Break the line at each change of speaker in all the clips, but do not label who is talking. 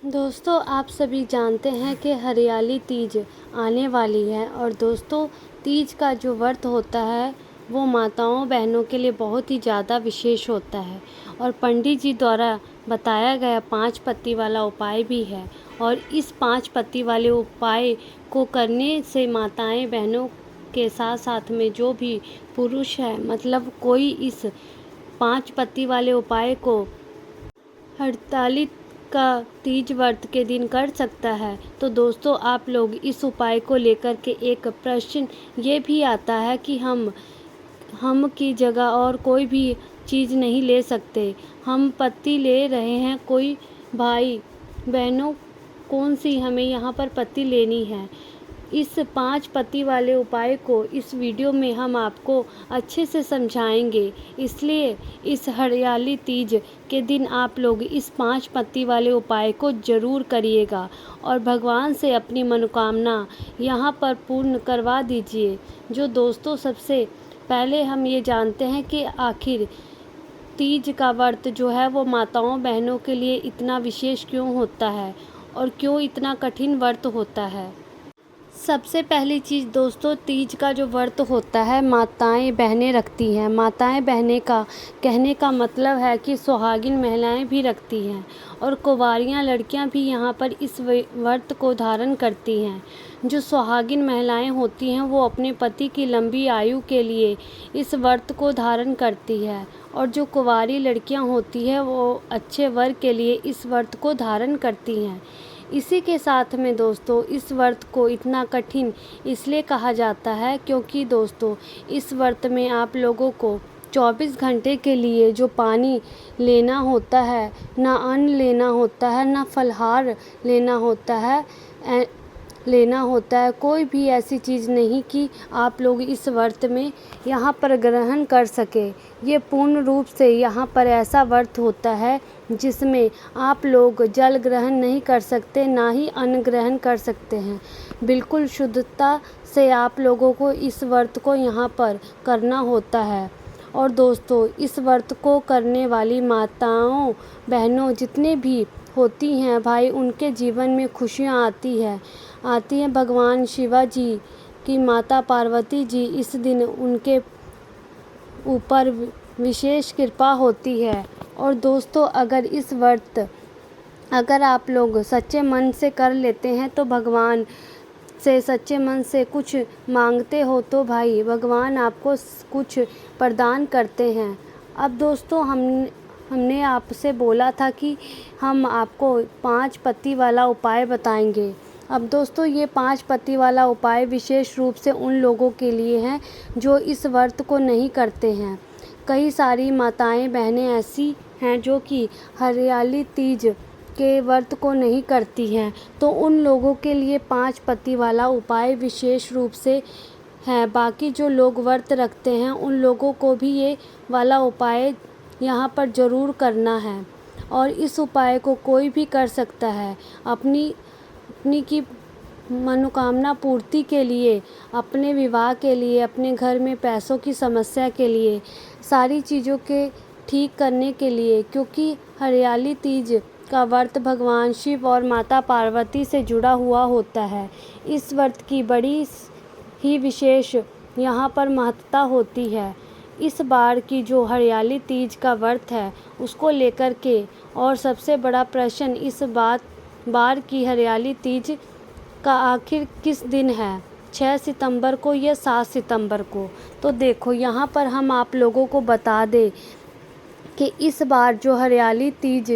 दोस्तों, आप सभी जानते हैं कि हरियाली तीज आने वाली है और दोस्तों तीज का जो व्रत होता है वो माताओं बहनों के लिए बहुत ही ज़्यादा विशेष होता है और पंडित जी द्वारा बताया गया 5 पत्ती वाला उपाय भी है। और इस 5 पत्ती वाले उपाय को करने से माताएं बहनों के साथ साथ में जो भी पुरुष है मतलब कोई इस 5 पत्ती वाले उपाय को हड़ताली का तीज व्रत के दिन कर सकता है। तो दोस्तों, आप लोग इस उपाय को लेकर के एक प्रश्न ये भी आता है कि हम की जगह और कोई भी चीज़ नहीं ले सकते, हम पत्ती ले रहे हैं, कोई भाई बहनों कौन सी हमें यहाँ पर पत्ती लेनी है। इस 5 पत्ती वाले उपाय को इस वीडियो में हम आपको अच्छे से समझाएंगे, इसलिए इस हरियाली तीज के दिन आप लोग इस 5 पत्ती वाले उपाय को ज़रूर करिएगा और भगवान से अपनी मनोकामना यहाँ पर पूर्ण करवा दीजिए। जो दोस्तों, सबसे पहले हम ये जानते हैं कि आखिर तीज का व्रत जो है वो माताओं बहनों के लिए इतना विशेष क्यों होता है और क्यों इतना कठिन व्रत होता है। सबसे पहली चीज़ दोस्तों, तीज का जो व्रत होता है माताएं बहनें रखती हैं। माताएं बहनें का कहने का मतलब है कि सुहागिन महिलाएं भी रखती हैं और कुंवारियां लड़कियां भी यहाँ पर इस व्रत को धारण करती हैं। जो सुहागिन महिलाएं होती हैं वो अपने पति की लंबी आयु के लिए इस व्रत को धारण करती है और जो कुंवारी लड़कियां होती हैं वो अच्छे वर के लिए इस व्रत को धारण करती हैं। इसी के साथ में दोस्तों, इस व्रत को इतना कठिन इसलिए कहा जाता है क्योंकि दोस्तों इस व्रत में आप लोगों को 24 घंटे के लिए जो पानी लेना होता है, ना अन्न लेना होता है, ना फलाहार लेना होता है, कोई भी ऐसी चीज़ नहीं कि आप लोग इस व्रत में यहाँ पर ग्रहण कर सके। ये पूर्ण रूप से यहाँ पर ऐसा व्रत होता है जिसमें आप लोग जल ग्रहण नहीं कर सकते, ना ही अन्न ग्रहण कर सकते हैं। बिल्कुल शुद्धता से आप लोगों को इस व्रत को यहाँ पर करना होता है। और दोस्तों, इस व्रत को करने वाली माताओं बहनों जितने भी होती हैं भाई, उनके जीवन में खुशियाँ आती हैं। भगवान शिवा जी की माता पार्वती जी इस दिन उनके ऊपर विशेष कृपा होती है। और दोस्तों, अगर आप लोग सच्चे मन से कर लेते हैं तो भगवान से सच्चे मन से कुछ मांगते हो तो भाई भगवान आपको कुछ प्रदान करते हैं। अब दोस्तों, हमने आपसे बोला था कि हम आपको 5 पत्ती वाला उपाय बताएंगे। अब दोस्तों, ये 5 पत्ती वाला उपाय विशेष रूप से उन लोगों के लिए हैं जो इस व्रत को नहीं करते हैं। कई सारी माताएं बहनें ऐसी हैं जो कि हरियाली तीज के व्रत को नहीं करती हैं, तो उन लोगों के लिए 5 पत्ती वाला उपाय विशेष रूप से है। बाकी जो लोग व्रत रखते हैं उन लोगों को भी ये वाला उपाय यहाँ पर ज़रूर करना है और इस उपाय को कोई भी कर सकता है अपनी की मनोकामना पूर्ति के लिए, अपने विवाह के लिए, अपने घर में पैसों की समस्या के लिए, सारी चीज़ों के ठीक करने के लिए, क्योंकि हरियाली तीज का व्रत भगवान शिव और माता पार्वती से जुड़ा हुआ होता है। इस व्रत की बड़ी ही विशेष यहाँ पर महत्ता होती है। इस बार की जो हरियाली तीज का व्रत है उसको लेकर के और सबसे बड़ा प्रश्न इस बार की हरियाली तीज का आखिर किस दिन है, 6 सितंबर को या 7 सितंबर को। तो देखो, यहाँ पर हम आप लोगों को बता दें कि इस बार जो हरियाली तीज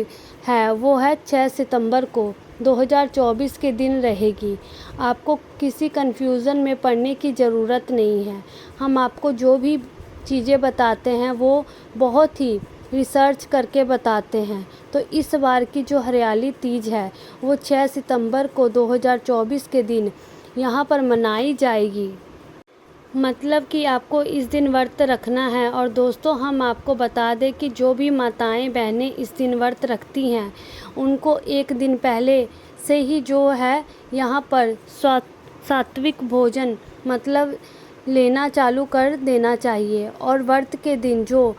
है वो है 6 सितंबर को 2024 के दिन रहेगी। आपको किसी कन्फ्यूज़न में पड़ने की ज़रूरत नहीं है। हम आपको जो भी चीज़ें बताते हैं वो बहुत ही रिसर्च करके बताते हैं। तो इस बार की जो हरियाली तीज है वो 6 सितंबर को 2024 के दिन यहाँ पर मनाई जाएगी। मतलब कि आपको इस दिन व्रत रखना है। और दोस्तों, हम आपको बता दें कि जो भी माताएं बहनें इस दिन व्रत रखती हैं उनको एक दिन पहले से ही जो है यहाँ पर सात्विक भोजन मतलब लेना चालू कर देना चाहिए। और व्रत के दिन जो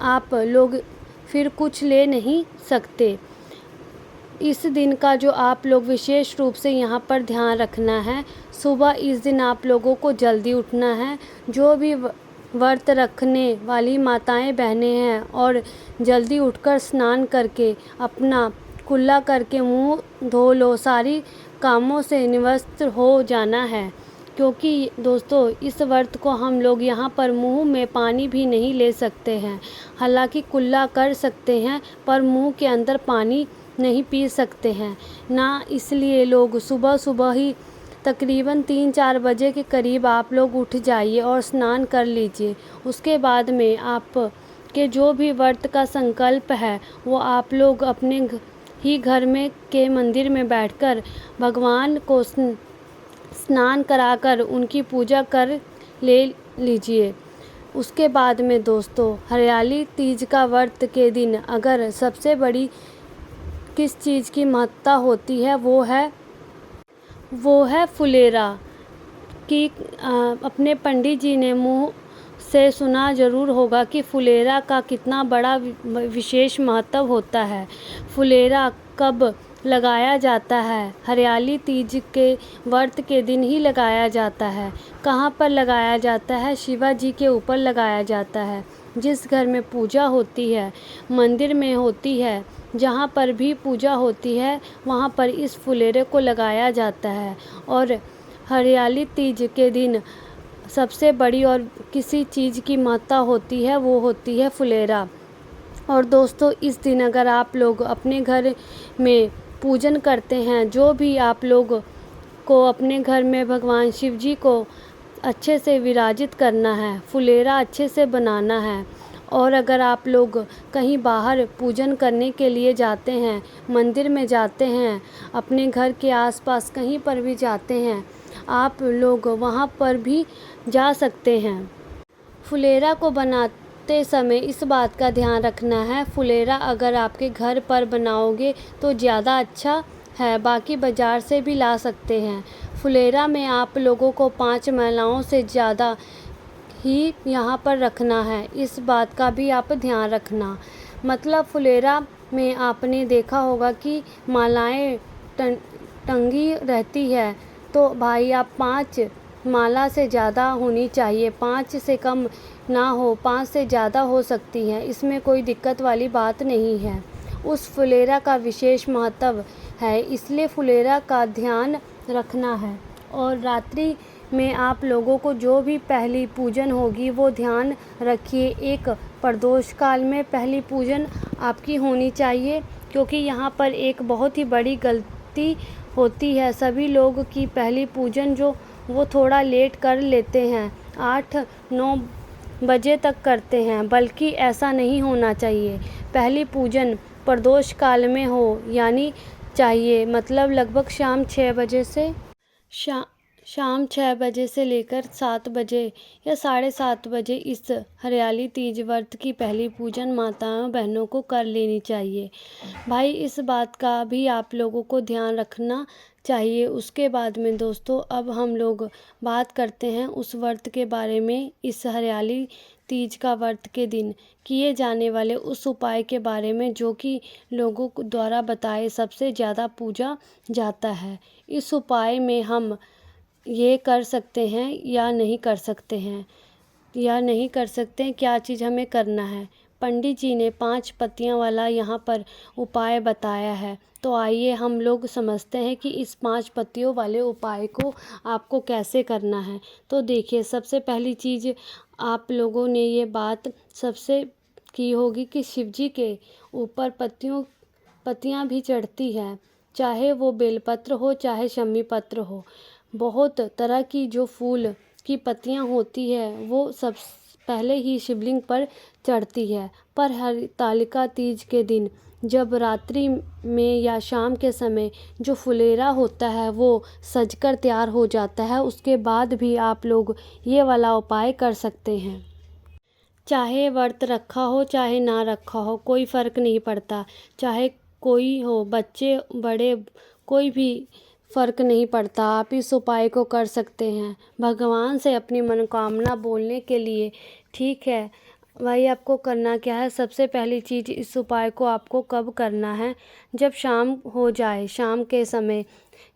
आप लोग फिर कुछ ले नहीं सकते। इस दिन का जो आप लोग विशेष रूप से यहाँ पर ध्यान रखना है, सुबह इस दिन आप लोगों को जल्दी उठना है। जो भी व्रत रखने वाली माताएं बहनें हैं और जल्दी उठकर स्नान करके अपना कुल्ला करके मुंह धो लो, सारी कामों से निवृत्त हो जाना है। क्योंकि दोस्तों इस व्रत को हम लोग यहाँ पर मुंह में पानी भी नहीं ले सकते हैं। हालांकि कुल्ला कर सकते हैं पर मुंह के अंदर पानी नहीं पी सकते हैं ना, इसलिए लोग सुबह सुबह ही तकरीबन 3-4 बजे के करीब आप लोग उठ जाइए और स्नान कर लीजिए। उसके बाद में आप के जो भी व्रत का संकल्प है वो आप लोग अपने ही घर में के मंदिर में बैठकर भगवान को स्नान कराकर उनकी पूजा कर ले लीजिए। उसके बाद में दोस्तों हरियाली तीज का व्रत के दिन अगर सबसे बड़ी किस चीज़ की महत्ता होती है वो है फुलेरा कि अपने पंडित जी ने मुँह से सुना ज़रूर होगा कि फुलेरा का कितना बड़ा विशेष महत्व होता है। फुलेरा कब लगाया जाता है? हरियाली तीज के व्रत के दिन ही लगाया जाता है। कहाँ पर लगाया जाता है? शिवा जी के ऊपर लगाया जाता है। जिस घर में पूजा होती है, मंदिर में होती है, जहाँ पर भी पूजा होती है वहाँ पर इस फुलेरे को लगाया जाता है। और हरियाली तीज के दिन सबसे बड़ी और किसी चीज़ की महत्ता होती है वो होती है फुलेरा। और दोस्तों इस दिन अगर आप लोग अपने घर में पूजन करते हैं, जो भी आप लोग को अपने घर में भगवान शिव जी को अच्छे से विराजित करना है, फुलेरा अच्छे से बनाना है। और अगर आप लोग कहीं बाहर पूजन करने के लिए जाते हैं, मंदिर में जाते हैं, अपने घर के आसपास कहीं पर भी जाते हैं, आप लोग वहाँ पर भी जा सकते हैं। फुलेरा को बनाते समय इस बात का ध्यान रखना है, फुलेरा अगर आपके घर पर बनाओगे तो ज़्यादा अच्छा है, बाकी बाज़ार से भी ला सकते हैं। फुलेरा में आप लोगों को 5 महिलाओं से ज़्यादा ही यहाँ पर रखना है, इस बात का भी आप ध्यान रखना। मतलब फुलेरा में आपने देखा होगा कि मालाएं टंगी रहती है, तो भाई आप 5 माला से ज़्यादा होनी चाहिए, 5 से कम ना हो, 5 से ज़्यादा हो सकती है, इसमें कोई दिक्कत वाली बात नहीं है। उस फुलेरा का विशेष महत्व है, इसलिए फुलेरा का ध्यान रखना है। और रात्रि में आप लोगों को जो भी पहली पूजन होगी वो ध्यान रखिए, एक प्रदोष काल में पहली पूजन आपकी होनी चाहिए। क्योंकि यहाँ पर एक बहुत ही बड़ी गलती होती है, सभी लोग की पहली पूजन जो वो थोड़ा लेट कर लेते हैं, 8-9 बजे तक करते हैं, बल्कि ऐसा नहीं होना चाहिए। पहली पूजन प्रदोष काल में हो यानी चाहिए, मतलब लगभग शाम 6 बजे से शाम 6 बजे से लेकर 7 बजे या 7:30 बजे इस हरियाली तीज व्रत की पहली पूजन माताओं बहनों को कर लेनी चाहिए। भाई इस बात का भी आप लोगों को ध्यान रखना चाहिए। उसके बाद में दोस्तों अब हम लोग बात करते हैं उस व्रत के बारे में, इस हरियाली तीज का व्रत के दिन किए जाने वाले उस उपाय के बारे में जो कि लोगों द्वारा बताए सबसे ज़्यादा पूजा जाता है। इस उपाय में हम ये कर सकते हैं या नहीं कर सकते हैं, क्या चीज़ हमें करना है। पंडित जी ने 5 पत्तियां वाला यहाँ पर उपाय बताया है, तो आइए हम लोग समझते हैं कि इस 5 पत्तियों वाले उपाय को आपको कैसे करना है। तो देखिए, सबसे पहली चीज़ आप लोगों ने ये बात सबसे की होगी कि शिव जी के ऊपर पत्तियां भी चढ़ती हैं, चाहे वो बेलपत्र हो चाहे शमी पत्र हो। बहुत तरह की जो फूल की पत्तियां होती है वो सब पहले ही शिवलिंग पर चढ़ती है, पर हरतालिका तीज के दिन जब रात्रि में या शाम के समय जो फुलेरा होता है वो सजकर तैयार हो जाता है, उसके बाद भी आप लोग ये वाला उपाय कर सकते हैं। चाहे व्रत रखा हो चाहे ना रखा हो, कोई फ़र्क नहीं पड़ता, चाहे कोई हो, बच्चे बड़े, कोई भी फ़र्क नहीं पड़ता, आप इस उपाय को कर सकते हैं भगवान से अपनी मनोकामना बोलने के लिए। ठीक है, भाई आपको करना क्या है, सबसे पहली चीज़ इस उपाय को आपको कब करना है, जब शाम हो जाए, शाम के समय।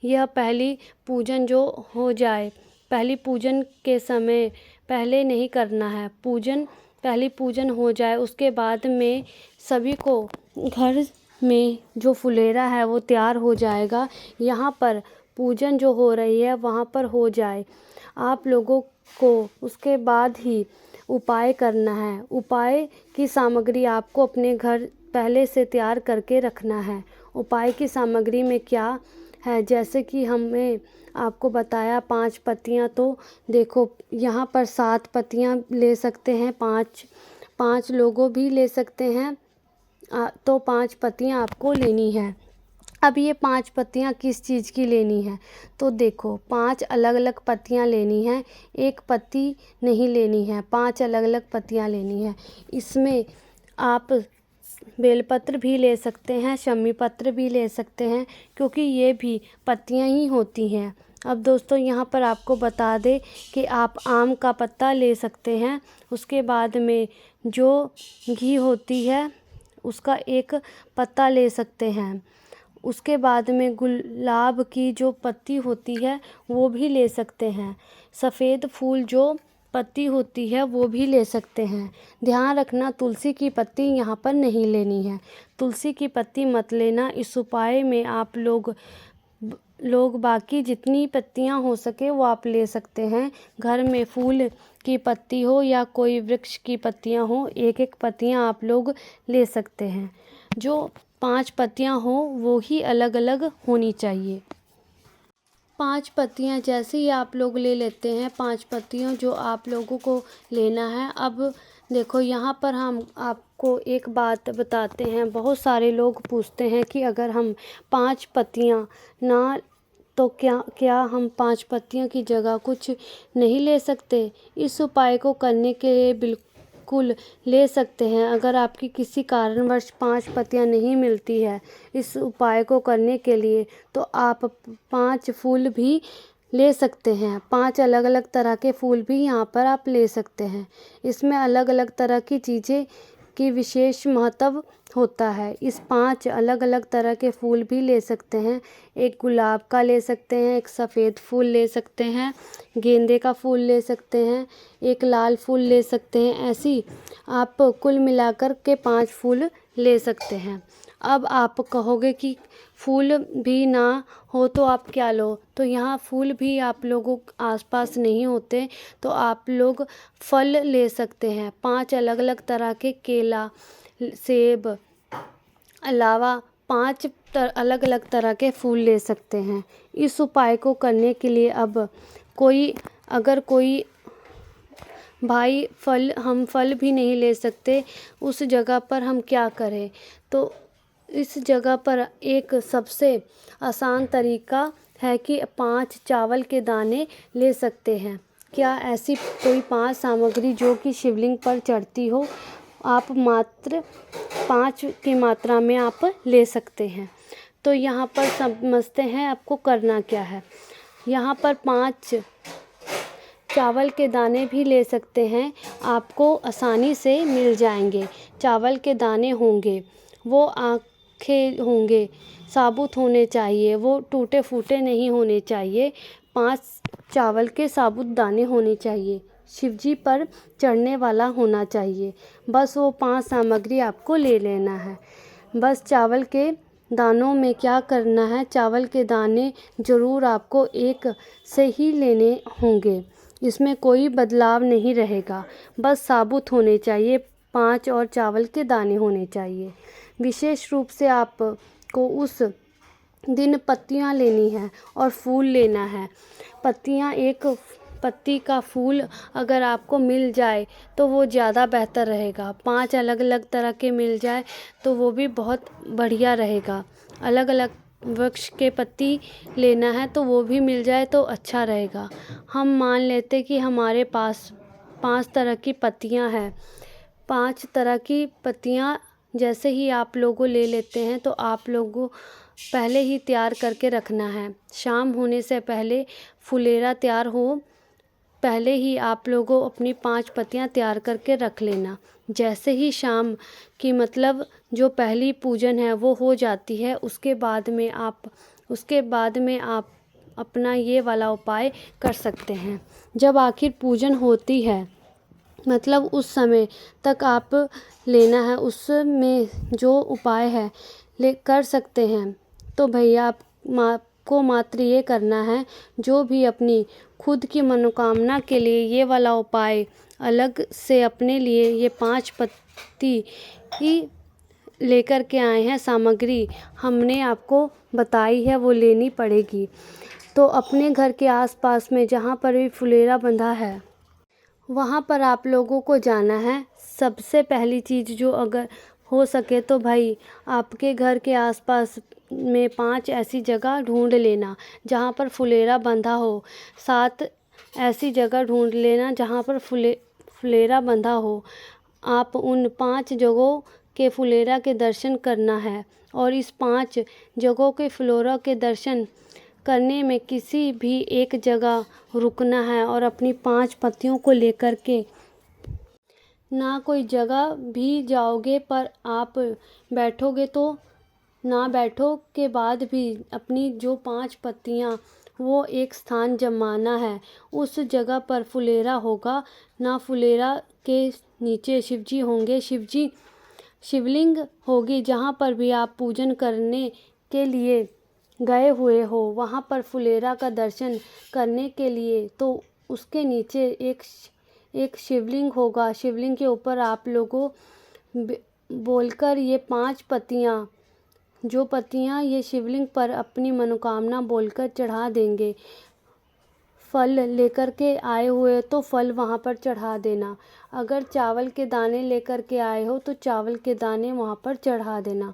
यह पहली पूजन जो हो जाए, पहली पूजन के समय पहले नहीं करना है। पहली पूजन हो जाए उसके बाद में सभी को घर में जो फुलेरा है वो तैयार हो जाएगा। यहाँ पर पूजन जो हो रही है वहाँ पर हो जाए, आप लोगों को उसके बाद ही उपाय करना है। उपाय की सामग्री आपको अपने घर पहले से तैयार करके रखना है। उपाय की सामग्री में क्या है, जैसे कि हमने आपको बताया 5 पत्तियाँ, तो देखो यहाँ पर 7 पत्तियाँ ले सकते हैं, 5 लोगों भी ले सकते हैं। तो 5 पत्तियाँ आपको लेनी है। अब ये 5 पत्तियाँ किस चीज़ की लेनी है, तो देखो 5 अलग अलग पत्तियाँ लेनी है, एक पत्ती नहीं लेनी है, 5 अलग अलग पत्तियाँ लेनी है। इसमें आप बेलपत्र भी ले सकते हैं, शमी पत्र भी ले सकते हैं, क्योंकि ये भी पत्तियाँ ही होती हैं। अब दोस्तों यहाँ पर आपको बता दें कि आप आम का पत्ता ले सकते हैं। उसके बाद में जो घी होती है उसका एक पत्ता ले सकते हैं। उसके बाद में गुलाब की जो पत्ती होती है वो भी ले सकते हैं। सफ़ेद फूल जो पत्ती होती है वो भी ले सकते हैं। ध्यान रखना तुलसी की पत्ती यहाँ पर नहीं लेनी है, तुलसी की पत्ती मत लेना। इस उपाय में आप लोग बाकी जितनी पत्तियाँ हो सके वो आप ले सकते हैं। घर में फूल की पत्ती हो या कोई वृक्ष की पत्तियाँ हो, एक एक पत्तियाँ आप लोग ले सकते हैं। जो 5 पत्तियाँ हो वो ही अलग अलग होनी चाहिए। 5 पत्तियाँ जैसे ही आप लोग ले लेते हैं, 5 पत्तियाँ जो आप लोगों को लेना है। अब देखो यहाँ पर हम आपको एक बात बताते हैं, बहुत सारे लोग पूछते हैं कि अगर हम 5 पत्तियाँ ना, तो क्या हम 5 पत्तियों की जगह कुछ नहीं ले सकते। इस उपाय को करने के लिए बिल्कुल ले सकते हैं। अगर आपकी किसी कारणवश 5 पत्तियाँ नहीं मिलती है इस उपाय को करने के लिए, तो आप 5 फूल भी ले सकते हैं। 5 अलग अलग तरह के फूल भी यहाँ पर आप ले सकते हैं। इसमें अलग अलग तरह की चीज़ें की विशेष महत्व होता है। इस 5 अलग अलग तरह के फूल भी ले सकते हैं। एक गुलाब का ले सकते हैं, एक सफ़ेद फूल ले सकते हैं, गेंदे का फूल ले सकते हैं, एक लाल फूल ले सकते हैं। ऐसी आप कुल मिलाकर के 5 फूल ले सकते हैं। अब आप कहोगे कि फूल भी ना हो तो आप क्या लो, तो यहाँ फूल भी आप लोगों के आसपास नहीं होते, तो आप लोग फल ले सकते हैं। 5 अलग अलग तरह के केला, सेब, अलावा 5 अलग अलग तरह के फूल ले सकते हैं। इस उपाय को करने के लिए अब अगर कोई भाई हम फल भी नहीं ले सकते, उस जगह पर हम क्या करें, तो इस जगह पर एक सबसे आसान तरीका है कि 5 चावल के दाने ले सकते हैं। क्या ऐसी कोई 5 सामग्री जो कि शिवलिंग पर चढ़ती हो, आप मात्र 5 की मात्रा में आप ले सकते हैं। तो यहाँ पर समझते हैं आपको करना क्या है। यहाँ पर 5 चावल के दाने भी ले सकते हैं, आपको आसानी से मिल जाएंगे। चावल के दाने होंगे, वो आखे होंगे, साबुत होने चाहिए, वो टूटे फूटे नहीं होने चाहिए। 5 चावल के साबुत दाने होने चाहिए, शिवजी पर चढ़ने वाला होना चाहिए। बस वो 5 सामग्री आपको ले लेना है। बस चावल के दानों में क्या करना है, चावल के दाने ज़रूर आपको एक से ही लेने होंगे, इसमें कोई बदलाव नहीं रहेगा। बस साबुत होने चाहिए 5 और चावल के दाने होने चाहिए। विशेष रूप से आपको उस दिन पत्तियाँ लेनी है और फूल लेना है। पत्तियाँ, एक पत्ती का फूल अगर आपको मिल जाए तो वो ज़्यादा बेहतर रहेगा। 5 अलग अलग तरह के मिल जाए तो वो भी बहुत बढ़िया रहेगा। अलग अलग वृक्ष के पत्ती लेना है तो वो भी मिल जाए तो अच्छा रहेगा। हम मान लेते कि हमारे पास 5 तरह की पत्तियाँ हैं। 5 तरह की पत्तियाँ जैसे ही आप लोगों ले लेते हैं तो आप लोगों पहले ही तैयार करके रखना है। शाम होने से पहले फुलेरा तैयार हो पहले ही आप लोगों अपनी 5 पत्तियां तैयार करके रख लेना। जैसे ही शाम की मतलब जो पहली पूजन है वो हो जाती है, उसके बाद में आप अपना ये वाला उपाय कर सकते हैं। जब आखिर पूजन होती है मतलब उस समय तक आप लेना है, उसमें जो उपाय है ले कर सकते हैं। तो भैया आपको मात्र ये करना है, जो भी अपनी खुद की मनोकामना के लिए ये वाला उपाय अलग से अपने लिए ये 5 पत्ती ही लेकर के आए हैं, सामग्री हमने आपको बताई है वो लेनी पड़ेगी। तो अपने घर के आसपास में जहाँ पर भी फुलेरा बंधा है वहाँ पर आप लोगों को जाना है। सबसे पहली चीज़ जो अगर हो सके तो भाई आपके घर के आसपास में 5 ऐसी जगह ढूंढ लेना जहाँ पर फुलेरा बंधा हो। 7 ऐसी जगह ढूंढ लेना जहाँ पर फुलेरा बंधा हो। आप उन 5 जगहों के फुलेरा के दर्शन करना है और इस 5 जगहों के फुलेरा के दर्शन करने में किसी भी एक जगह रुकना है और अपनी 5 पत्तियों को लेकर के ना कोई जगह भी जाओगे पर आप बैठोगे तो ना बैठो के बाद भी अपनी जो 5 पत्तियां वो एक स्थान जमाना है। उस जगह पर फुलेरा होगा, ना फुलेरा के नीचे शिवजी होंगे, शिवलिंग होगी। जहाँ पर भी आप पूजन करने के लिए गए हुए हो वहाँ पर फुलेरा का दर्शन करने के लिए तो उसके नीचे एक शिवलिंग होगा। शिवलिंग के ऊपर आप लोगों बोलकर ये 5 पत्तियाँ जो पत्तियाँ ये शिवलिंग पर अपनी मनोकामना बोलकर चढ़ा देंगे। फल लेकर के आए हुए तो फल वहाँ पर चढ़ा देना। अगर चावल के दाने लेकर के आए हो तो चावल के दाने वहाँ पर चढ़ा देना।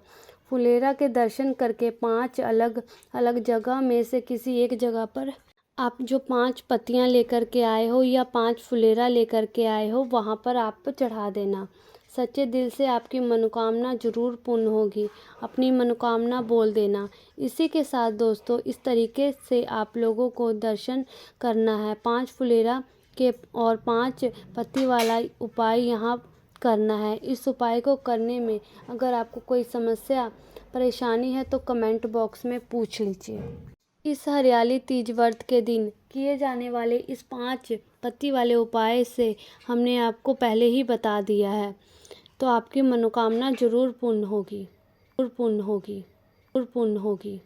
फुलेरा के दर्शन करके 5 अलग अलग जगह में से किसी एक जगह पर आप जो 5 पत्तियां लेकर के आए हो या 5 फुलेरा लेकर के आए हो वहाँ पर आप चढ़ा देना। सच्चे दिल से आपकी मनोकामना ज़रूर पूर्ण होगी। अपनी मनोकामना बोल देना। इसी के साथ दोस्तों इस तरीके से आप लोगों को दर्शन करना है। 5 फुलेरा के और 5 पत्ती वाला उपाय यहाँ करना है। इस उपाय को करने में अगर आपको कोई समस्या परेशानी है तो कमेंट बॉक्स में पूछ लीजिए। इस हरियाली तीज व्रत के दिन किए जाने वाले इस 5 पत्ती वाले उपाय से हमने आपको पहले ही बता दिया है, तो आपकी मनोकामना ज़रूर पूर्ण होगी, ज़रूर पूर्ण होगी, ज़रूर पूर्ण होगी।